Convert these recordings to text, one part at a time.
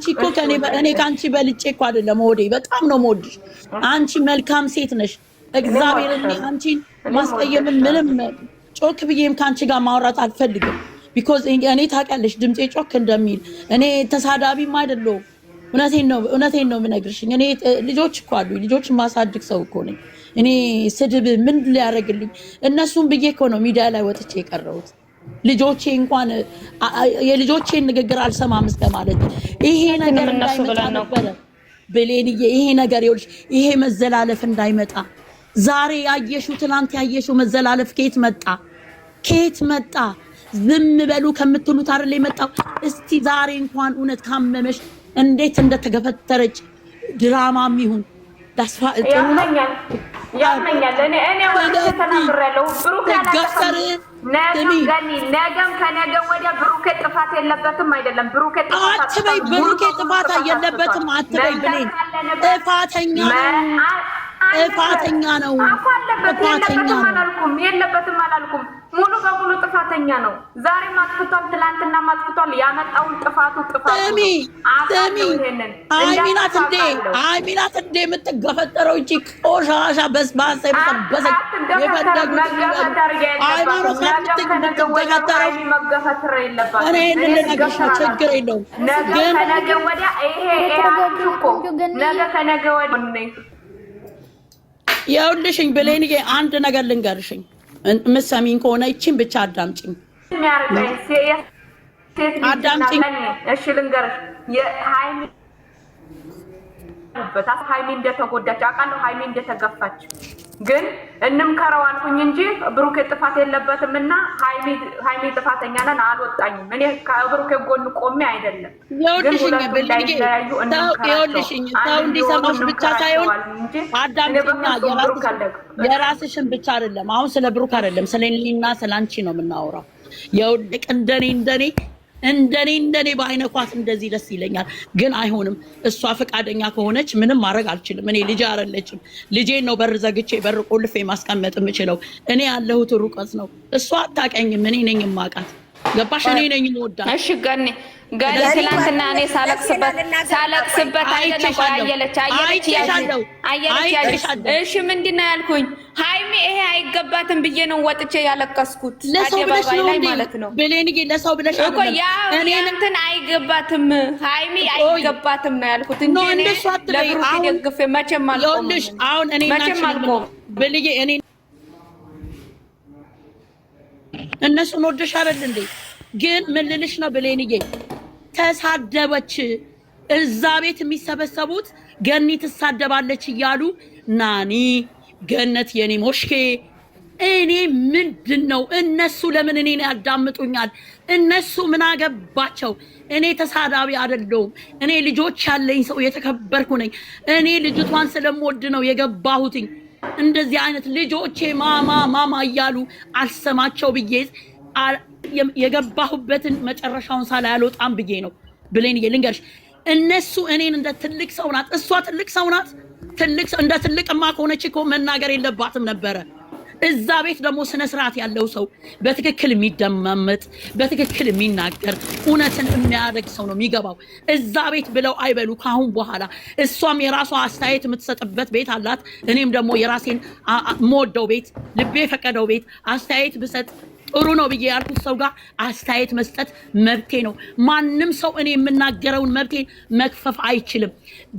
አንቺ እኮ እኔ ካንቺ በልጬ እኮ አይደለም ወዴ በጣም ነው የምወድሽ። አንቺ መልካም ሴት ነሽ። እግዚአብሔር አንቺን ማስቀየም ምንም ጮክ ብዬም ካንቺ ጋር ማውራት አልፈልግም። ቢኮዝ እኔ ታውቂያለሽ ድምጼ ጮክ እንደሚል እኔ ተሳዳቢም አይደለሁም። እውነቴን ነው የምነግርሽ። እኔ ልጆች እኮ አሉ ልጆች ማሳድግ ሰው እኮ ነኝ። እኔ ስድብ ምን ሊያደርግልኝ እነሱን ብዬ እኮ ነው ሚዲያ ላይ ወጥቼ የቀረሁት። ልጆቼ እንኳን የልጆቼን ንግግር አልሰማም እስከ ማለት ይሄ ነገር እንዳይመጣ ነበረ ብሌንዬ። ይሄ ነገር ይኸውልሽ ይሄ መዘላለፍ እንዳይመጣ ዛሬ ያየሽው ትናንት ያየሽው መዘላለፍ ከየት መጣ? ከየት መጣ? ዝም በሉ ከምትሉት አይደል የመጣው? እስቲ ዛሬ እንኳን እውነት ካመመሽ እንዴት እንደተገፈተረች ድራማም ይሁን ዳስፋ ጥሩ ነው ያመኛል። እኔ ወደ ተናግሬያለሁ። ብሩክ ነገም ከነገ ወዲያ ብሩክ ጥፋት የለበትም አይደለም። ብሩክ ጥፋት የለበትም አትበይ ብሌን። ጥፋተኛ ነው። የለበትም አላልኩም። ሙሉ በሙሉ ጥፋተኛ ነው። ዛሬ ማጥፍቷል፣ ትላንትና ማጥፍቷል። ያመጣውን ጥፋቱ አይሚናት እንዴ የምትገፈጠረው እንጂ ቆሻሻ በስባሳ የበሰበሰች መገፈትር የለባትም። እኔ ልነግርሽ ነው ችግር የለውም። ግን ከነገ ወዲያ ነገ ከነገ ወዲያ ይኸውልሽኝ ብሌንዬ አንድ ነገር ልንገርሽኝ ምሰሚኝ ከሆነ ይቺን ብቻ አዳምጪኝ። አዳምጪኝ። እሺ ልንገርሽ ሃይሚ እንደተጎዳች አውቃለሁ። ሃይሚ እንደተገፋች ግን እንምከረው አልኩኝ እንጂ ብሩክ ጥፋት የለበትም እና ሃይሚ ጥፋተኛ ነን አልወጣኝም። እኔ ከብሩክ ጎን ቆሜ አይደለም። ይኸውልሽኝ ተው እንዲሰማሽ ብቻ ሳይሆን አዳምጪኛ። የራስሽን ብቻ አይደለም አሁን ስለ ብሩክ አይደለም ስለ እኔና ስለ አንቺ ነው የምናወራው። ይኸውልሽ እንደኔ ባይነኳት እንደዚህ ደስ ይለኛል፣ ግን አይሆንም። እሷ ፈቃደኛ ከሆነች ምንም ማድረግ አልችልም። እኔ ልጅ አይደለችም። ልጄን ነው በር ዘግቼ በር ቆልፌ ማስቀመጥ የምችለው። እኔ ያለሁት ሩቀት ነው። እሷ አታውቀኝም። እኔ ነኝ የማውቃት። ገባሽ? እኔ ነኝ የምወዳት። እሺ ገኒ ትላንትና እኔ ሳለቅስበት አየለች። እሺ ምንድን ነው ያልኩኝ? ሃይሚ ይሄ አይገባትም ብዬ ነው ወጥቼ ያለቀስኩት አደባባይ ላይ ማለት ነው። ብሌንዬ ለሰው ብለሽ እኮ እንትን አይገባትም ሃይሚ አይገባትም ነው ያልኩት እንጂ እኔ ለብሩክ ደግፌ መቼም አልቆም። አሁን እኔ ብሌንዬ እኔ እነሱን ወደሽ አይደል እንዴ? ግን ምን ልልሽ ነው ብሌንዬ፣ ተሳደበች። እዛ ቤት የሚሰበሰቡት ገኒ ትሳደባለች እያሉ ናኒ ገነት የኔ ሞሽኬ እኔ ምንድነው እነሱ ለምን እኔን ያዳምጡኛል? እነሱ ምን አገባቸው? እኔ ተሳዳቢ አይደለሁም። እኔ ልጆች ያለኝ ሰው የተከበርኩ ነኝ። እኔ ልጅቷን ስለምወድ ነው የገባሁትኝ። እንደዚህ አይነት ልጆቼ ማማ እያሉ አልሰማቸው ብዬ የገባሁበትን መጨረሻውን ሳላይ አልወጣም ብዬ ነው። ብሌንዬ ልንገርሽ፣ እነሱ እኔን እንደ ትልቅ ሰው ናት፣ እሷ ትልቅ ሰው ናት። እንደ ትልቅማ ከሆነች እኮ መናገር የለባትም ነበረ። እዛ ቤት ደግሞ ስነ ስርዓት ያለው ሰው በትክክል የሚደማመጥ በትክክል የሚናገር እውነትን የሚያደርግ ሰው ነው የሚገባው እዛ ቤት ብለው አይበሉ ካሁን በኋላ። እሷም የራሷ አስተያየት የምትሰጥበት ቤት አላት። እኔም ደግሞ የራሴን የምወደው ቤት ልቤ የፈቀደው ቤት አስተያየት ብሰጥ ጥሩ ነው ብዬ ያልኩት ሰው ጋር አስተያየት መስጠት መብቴ ነው። ማንም ሰው እኔ የምናገረውን መብቴን መክፈፍ አይችልም።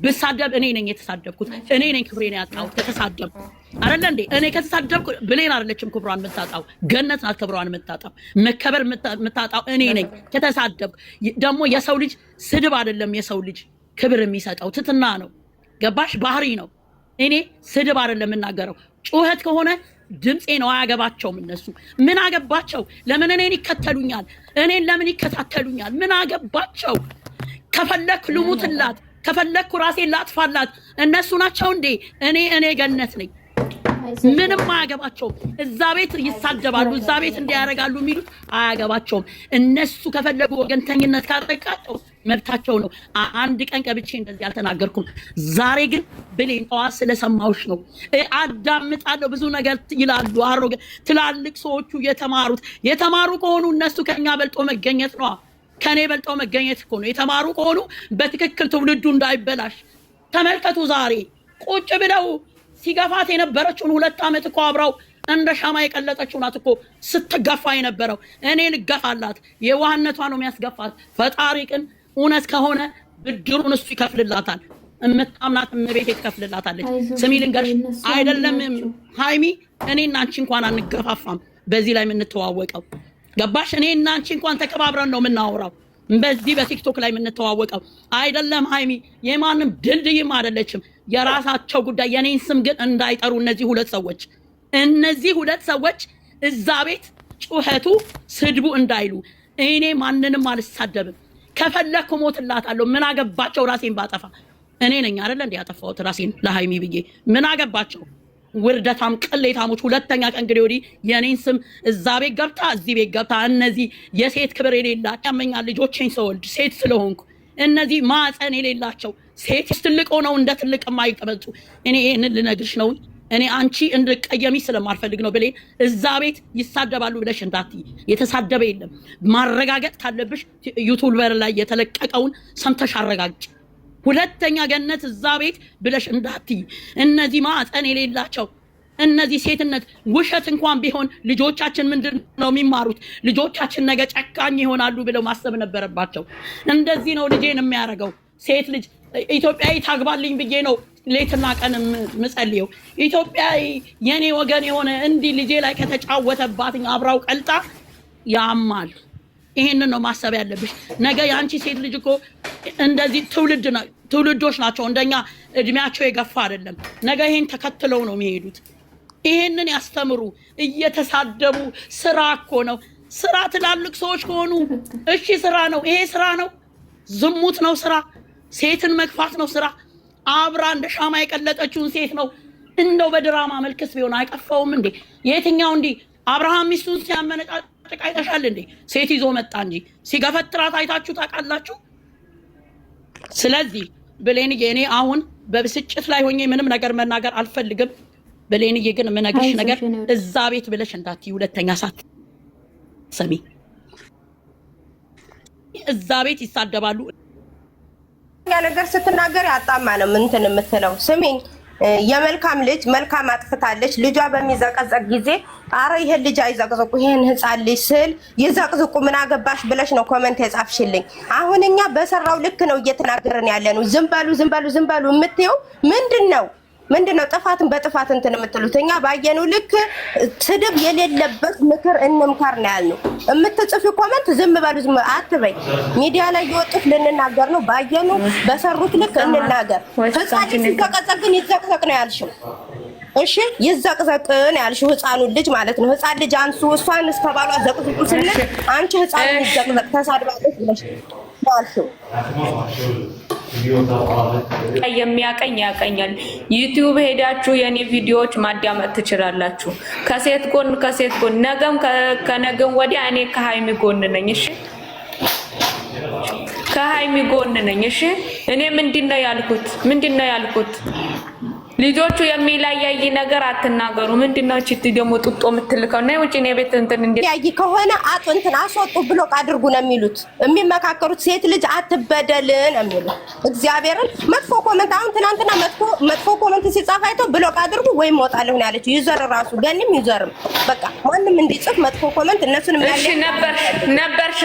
ብሳደብ እኔ ነኝ የተሳደብኩት፣ እኔ ነኝ ክብሬን ያጣሁት ከተሳደብኩ አይደለ እንዴ? እኔ ከተሳደብኩ ብሌን አይደለችም ክብሯን የምታጣው፣ ገነት ናት ክብሯን የምታጣው። መከበር የምታጣው እኔ ነኝ ከተሳደብኩ። ደግሞ የሰው ልጅ ስድብ አይደለም የሰው ልጅ ክብር የሚሰጠው ትትና ነው። ገባሽ? ባህሪ ነው። እኔ ስድብ አይደለም የምናገረው። ጩኸት ከሆነ ድምጼ ነው። አያገባቸውም። እነሱ ምን አገባቸው? ለምን እኔን ይከተሉኛል? እኔን ለምን ይከታተሉኛል? ምን አገባቸው? ከፈለክ ልሙትላት፣ ከፈለክ ራሴን ላጥፋላት። እነሱ ናቸው እንዴ? እኔ ገነት ነኝ። ምንም አያገባቸውም። እዛ ቤት ይሳደባሉ፣ እዛ ቤት እንዲያረጋሉ የሚሉት አያገባቸውም። እነሱ ከፈለጉ ወገንተኝነት ካጠቃቸው መብታቸው ነው። አንድ ቀን ቀብቼ እንደዚህ አልተናገርኩም። ዛሬ ግን ብሌን ጠዋት ስለሰማሁሽ ነው። አዳምጣለሁ። ብዙ ነገር ይላሉ ትላልቅ ሰዎቹ የተማሩ ከሆኑ እነሱ ከኛ በልጦ መገኘት ነው። ከኔ በልጠው መገኘት እኮ ነው። የተማሩ ከሆኑ በትክክል ትውልዱ እንዳይበላሽ ተመልከቱ። ዛሬ ቁጭ ብለው ሲገፋት የነበረችውን 2 ዓመት እኮ አብራው እንደ ሻማ የቀለጠችው ናት እኮ ስትገፋ የነበረው። እኔ ልገፋላት? የዋህነቷ ነው የሚያስገፋት። ፈጣሪ ግን እውነት ከሆነ ብድሩን እሱ ይከፍልላታል። እምታምናት እመቤቴ ትከፍልላታለች። ስሚ ልንገርሽ፣ አይደለም ሃይሚ፣ እኔና አንቺ እንኳን አንገፋፋም በዚህ ላይ የምንተዋወቀው ገባሽ? እኔና አንቺ እንኳን ተከባብረን ነው የምናወራው በዚህ በቲክቶክ ላይ የምንተዋወቀው አይደለም። ሃይሚ የማንም ድልድይም አይደለችም። የራሳቸው ጉዳይ። የኔን ስም ግን እንዳይጠሩ እነዚህ ሁለት ሰዎች እዛ ቤት ጩኸቱ ስድቡ እንዳይሉ። እኔ ማንንም አልሳደብም። ከፈለኩ ሞትላታለሁ። ምን አገባቸው? ራሴን ባጠፋ እኔ ነኝ አይደል እንዴ ያጠፋሁት ራሴን ለሃይሚ ብዬ። ምን አገባቸው? ውርደታም ቅሌታሞች። ሁለተኛ ቀን እንግዲህ ወዲህ የኔን ስም እዛ ቤት ገብታ እዚህ ቤት ገብታ እነዚህ የሴት ክብር የሌላቸው ያመኛል። ልጆቼን ስወልድ ሴት ስለሆንኩ እነዚህ ማፀን የሌላቸው ሴት ትልቅ ሆነው እንደ ትልቅ የማይቀመጡ እኔ ይሄንን ልነግርሽ ነው። እኔ አንቺ እንድቀየሚ ስለማልፈልግ ነው። ብሌን እዛ ቤት ይሳደባሉ ብለሽ እንዳትይ። የተሳደበ የለም። ማረጋገጥ ካለብሽ ዩቲዩበር ላይ የተለቀቀውን ሰምተሽ አረጋግጭ። ሁለተኛ ገነት እዛ ቤት ብለሽ እንዳትይ። እነዚህ ማፀን የሌላቸው እነዚህ ሴትነት ውሸት እንኳን ቢሆን ልጆቻችን ምንድን ነው የሚማሩት? ልጆቻችን ነገ ጨካኝ ይሆናሉ ብለው ማሰብ ነበረባቸው። እንደዚህ ነው ልጄን የሚያደርገው። ሴት ልጅ ኢትዮጵያዊ ታግባልኝ ብዬ ነው ሌትና ቀን ምጸልየው። ኢትዮጵያዊ የኔ ወገን የሆነ እንዲህ ልጄ ላይ ከተጫወተባትኝ አብራው ቀልጣ ያማል። ይሄንን ነው ማሰብ ያለብሽ። ነገ የአንቺ ሴት ልጅ እኮ እንደዚህ ትውልዶች ናቸው። እንደኛ እድሜያቸው የገፋ አይደለም። ነገ ይሄን ተከትለው ነው የሚሄዱት። ይሄንን ያስተምሩ። እየተሳደቡ ስራ እኮ ነው ስራ። ትላልቅ ሰዎች ከሆኑ እሺ ስራ ነው። ይሄ ስራ ነው። ዝሙት ነው ስራ። ሴትን መግፋት ነው ስራ። አብራ እንደ ሻማ የቀለጠችውን ሴት ነው እንደው በድራማ መልክስ ቢሆን አይቀፋውም እንዴ? የትኛው እንዲህ አብርሃም ሚስቱን ሲያመነጫጭቅ አይተሻል እንዴ? ሴት ይዞ መጣ እንጂ ሲገፈትራት አይታችሁ ታውቃላችሁ? ስለዚህ ብሌንዬ እኔ አሁን በብስጭት ላይ ሆኜ ምንም ነገር መናገር አልፈልግም። ብሌንዬ ግን የምነግርሽ ነገር እዛ ቤት ብለሽ እንዳትዪ። ሁለተኛ ሳት ሰሚ እዛ ቤት ይሳደባሉ። ያ ነገር ስትናገር ያጣማ ነው እንትን የምትለው። ስሚኝ፣ የመልካም ልጅ መልካም አጥፍታለች። ልጇ በሚዘቀዘቅ ጊዜ አረ ይሄን ልጅ አይዘቅዝቁ፣ ይሄን ህፃን ልጅ ስል ይዘቅዝቁ ምን አገባሽ ብለሽ ነው ኮሜንት የጻፍሽልኝ። አሁን እኛ በሰራው ልክ ነው እየተናገርን ያለ ነው። ዝም በሉ የምትይው ምንድነው? ጥፋትን በጥፋት እንትን የምትሉት። እኛ ባየነው ልክ ስድብ የሌለበት ምክር እንምከር ነው ያልነው። የምትጽፊው ኮሜንት ዝም በሉ አትበይ። ሚዲያ ላይ የወጡት ልንናገር ነው። ባየነው በሰሩት ልክ እንናገር። ህፃን ሲዘቀዘቅ ግን ይዘቅዘቅ ነው ያልሽው። እሺ ይዘቅዘቅ ነው ያልሽው። ህፃኑን ልጅ ማለት ነው። ህፃን ልጅ አንሱ እሷን እስከባሏ ዘቅዝቁ ስንል አንቺ ህፃኑን ይዘቅዘቅ ተሳድባለች ብለሽ ያልሽው። የሚያቀኝ ያቀኛል። ዩቲዩብ ሄዳችሁ የኔ ቪዲዮዎች ማዳመጥ ትችላላችሁ። ከሴት ጎን ነገም ከነገም ወዲያ እኔ ከሃይሚ ጎን ነኝ። እሺ ከሃይሚ ጎን ነኝ። እሺ እኔ ምንድነው ያልኩት? ልጆቹ የሚለያይ ነገር አትናገሩ። ምንድነው እቺ ደግሞ ጡጦ የምትልከው? ነው ወጪ ነው ቤት እንትን እንደ ያይ ከሆነ እንትን አስወጡ ብሎክ አድርጉ ነው የሚሉት የሚመካከሩት። ሴት ልጅ አትበደል ነው የሚሉት። እግዚአብሔርን መጥፎ ኮሜንት አሁን ትናንትና መጥፎ ኮሜንት ሲጻፍ አይቶ ብሎክ አድርጉ ወይም ወጣለሁ ነው ያለችው። ዩዘር ራሱ ገንም ዩዘርም በቃ ማንንም እንዲጽፍ መጥፎ ኮሜንት እነሱንም ያለ እሺ ነበርሽ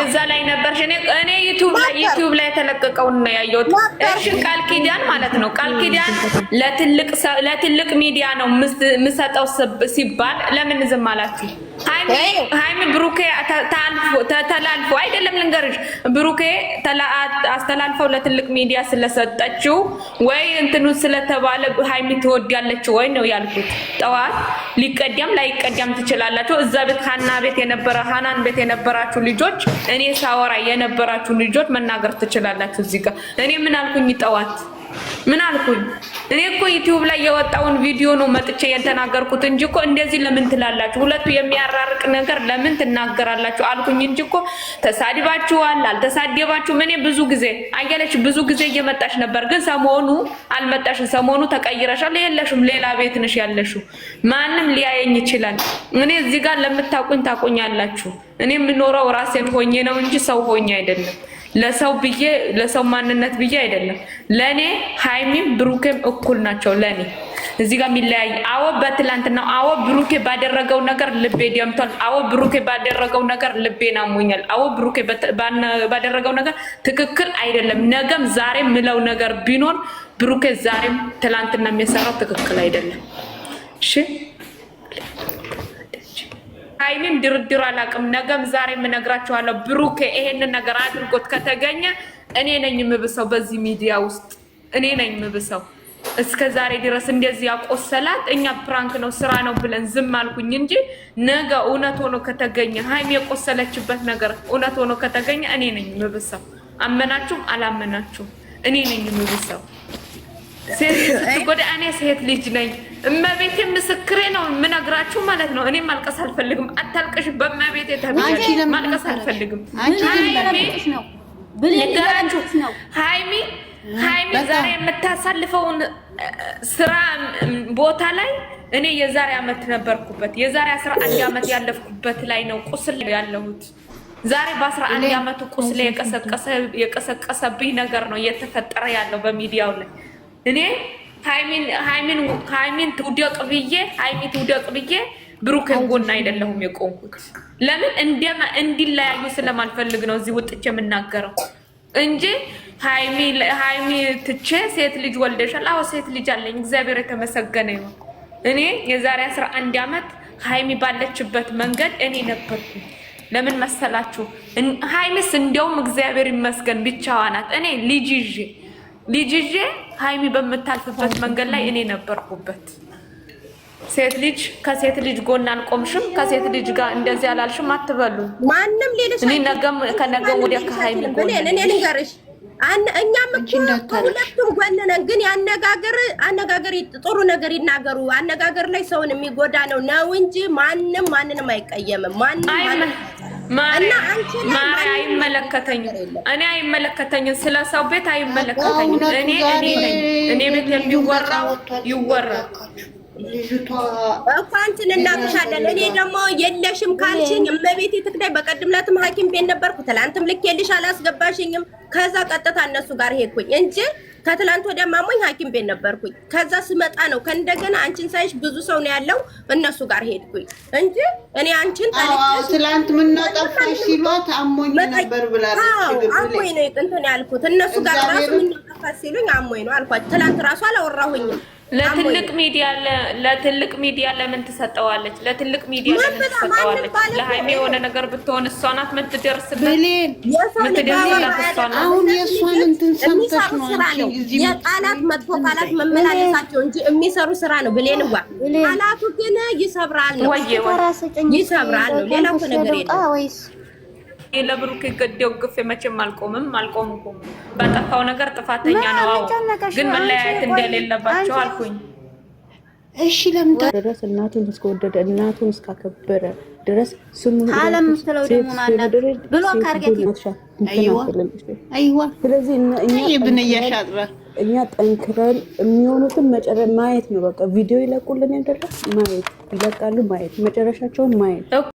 እዛ ላይ ነበርሽ። እኔ ዩቲዩብ ላይ የተለቀቀውን ነው ያየሁት። እሺ ቃል ኪዳን ማለት ነው። ቃል ኪዳን ለትልቅ ሚዲያ ነው የምሰጠው ሲባል ለምን ዝም አላችሁ? ሃይሚ ብሩኬ ተላልፎ አይደለም ልንገርሽ፣ ብሩኬ አስተላልፈው ለትልቅ ሚዲያ ስለሰጠችው ወይ እንትኑ ስለተባለ ሃይሚ ትወዳለች ወይ ነው ያልኩት። ጠዋት ሊቀደም ላይቀደም ትችላላችሁ። እዛ ቤት ሃናን ቤት የነበራችሁ ልጆች፣ እኔ ሳወራ የነበራችሁ ልጆች መናገር ትችላላችሁ። እዚህ ጋር እኔ ምን አልኩኝ? ጠዋት ምን አልኩኝ? እኔ እኮ ዩቲዩብ ላይ የወጣውን ቪዲዮ ነው መጥቼ የተናገርኩት እንጂ እኮ እንደዚህ ለምን ትላላችሁ? ሁለቱ የሚያራርቅ ነገር ለምን ትናገራላችሁ አልኩኝ እንጂ እኮ ተሳድባችኋል፣ አልተሳደባችሁም። እኔ ብዙ ጊዜ አየለች ብዙ ጊዜ እየመጣሽ ነበር፣ ግን ሰሞኑ አልመጣሽም። ሰሞኑ ተቀይረሻል፣ የለሽም፣ ሌላ ቤት ነሽ ያለሽው። ማንም ሊያየኝ ይችላል። እኔ እዚህ ጋር ለምታውቁኝ ታውቁኛላችሁ። እኔ የምኖረው ራሴን ሆኜ ነው እንጂ ሰው ሆኜ አይደለም። ለሰው ብዬ ለሰው ማንነት ብዬ አይደለም። ለኔ ሃይሚም ብሩኬም እኩል ናቸው ለኔ። እዚህ ጋር የሚለያይ አዎ፣ በትላንትናው አዎ ብሩኬ ባደረገው ነገር ልቤ ደምቷል። አዎ ብሩኬ ባደረገው ነገር ልቤን አሞኛል። አዎ ብሩኬ ባደረገው ነገር ትክክል አይደለም። ነገም ዛሬም ምለው ነገር ቢኖር ብሩኬ ዛሬም ትላንትና የሚሰራው ትክክል አይደለም። እሺ ሃይሚም ድርድር አላውቅም። ነገም ዛሬም እነግራችኋለሁ። ብሩኬ ይሄንን ነገር አድርጎት ከተገኘ እኔ ነኝ የምብሰው በዚህ ሚዲያ ውስጥ እኔ ነኝ የምብሰው። እስከ ዛሬ ድረስ እንደዚህ ያቆሰላት እኛ ፕራንክ ነው ስራ ነው ብለን ዝም አልኩኝ እንጂ ነገ እውነት ሆኖ ከተገኘ ሃይሚ የቆሰለችበት ነገር እውነት ሆኖ ከተገኘ እኔ ነኝ የምብሰው። አመናችሁም አላመናችሁም እኔ ነኝ የምብሰው። ሴት ስትጎዳ እኔ ሴት ልጅ ነኝ። እመቤቴ ምስክሬ ነው የምነግራችሁ ማለት ነው። እኔ ማልቀስ አልፈልግም። አታልቅሽ በእመቤቴ ተብያለሁ። ማልቀስ አልፈልግም። ሃይሚ ዛሬ የምታሳልፈውን ስራ ቦታ ላይ እኔ የዛሬ አመት ነበርኩበት። የዛሬ 11 አመት ያለፍኩበት ላይ ነው ቁስል ያለሁት። ዛሬ በ11 አመቱ ቁስል የቀሰቀሰብኝ ነገር ነው እየተፈጠረ ያለው በሚዲያው ላይ። እኔ ሃይሚን ትውደቅ ብዬ ብሩኬን ጎን አይደለሁም የቆምኩት። ለምን እንዲለያዩ ስለማልፈልግ ነው እዚህ ውጥቼ የምናገረው እንጂ ሃይሚ ትቼ ሴት ልጅ ወልደሻል። አዎ ሴት ልጅ አለኝ፣ እግዚአብሔር የተመሰገነ ይሁን። እኔ የዛሬ 11 አመት ሃይሚ ባለችበት መንገድ እኔ ነበርኩኝ። ለምን መሰላችሁ? ሃይሚስ እንደውም እግዚአብሔር ይመስገን ብቻዋ ናት። እኔ ልጅ ይዤ ሃይሚ በምታልፍበት መንገድ ላይ እኔ ነበርኩበት። ሴት ልጅ ከሴት ልጅ ጎን አልቆምሽም፣ ከሴት ልጅ ጋር እንደዚህ አላልሽም አትበሉ። ማንንም ሌለሽ እኔ ከነገም ወዲያ ከሃይሚ ጎን እኔ ልንገርሽ፣ እኛም እኮ ሁለቱም ጎን ነን። ግን አነጋገር ጥሩ ነገር ይናገሩ። አነጋገር ላይ ሰውን የሚጎዳ ነው እንጂ ማንንም አይቀየምም። አይመለከተኝም። ስለ ሰው ቤት አይመለከተኝም። እኔ ቤት የሚወራው ይወራል እኮ አንቺን እናቅሻለን። እኔ ደግሞ የለሽም ካልሽኝ እመቤቴ ትክዳይ። በቀድም ዕለትም ሐኪም ቤት ነበርኩ። ትላንትም ልኬልሽ አላስገባሽኝም። ከዛ ቀጥታ እነሱ ጋር ሄድኩኝ እንጂ ከትላንት ወደ ማሞኝ ሐኪም ቤት ነበርኩኝ። ከዛ ስመጣ ነው ከእንደገና አንቺን ሳይሽ ብዙ ሰው ነው ያለው እነሱ ጋር ሄድኩኝ እንጂ እኔ አንቺን ትላንት ምን ጠፋሽ ሲሏት አሞኝ ነበር ብላለች። አሞኝ ነው እንትን ያልኩት እነሱ ጋር ራሱ ምን ጠፋሽ ሲሉኝ አሞኝ ነው አልኳት። ትላንት ራሱ አላወራሁኝም። ለትልቅ ሚዲያ ለምን ትሰጠዋለች? ለትልቅ ሚዲያ ለምን ትሰጠዋለች? ለሃይሚ የሆነ ነገር ብትሆን እሷ ናት የምትደርስበት። አሁን የእሷን እንትን ሰምተሽ ነው የቃላት መጥፎ ቃላት መመላለሳቸው እንጂ የሚሰሩ ስራ ነው። ብሌንዋ ቃላቱ ግን ይሰብራል ነው ይሰብራል ነው። ሌላ እኮ ነገር የለም። ለብሩክ ገደው ግፍ መቼም አልቆምኩም። በጠፋው ነገር ጥፋተኛ ነው። አዎ ግን መለያየት እንደሌለባቸው አልኩኝ። እሺ ለምን ድረስ እናቱን እስከወደደ እናቱን እስካከበረ ድረስ ስሙ ዓለም ምትለው ደግሞ ማናት ብሎ ካርገት አይዋ። ስለዚህ እኛ ጠንክረን የሚሆኑትን መጨረሻ ማየት ነው። በቃ ቪዲዮ ይለቁልን ያደረስ ማየት ይለቃሉ፣ ማየት መጨረሻቸውን ማየት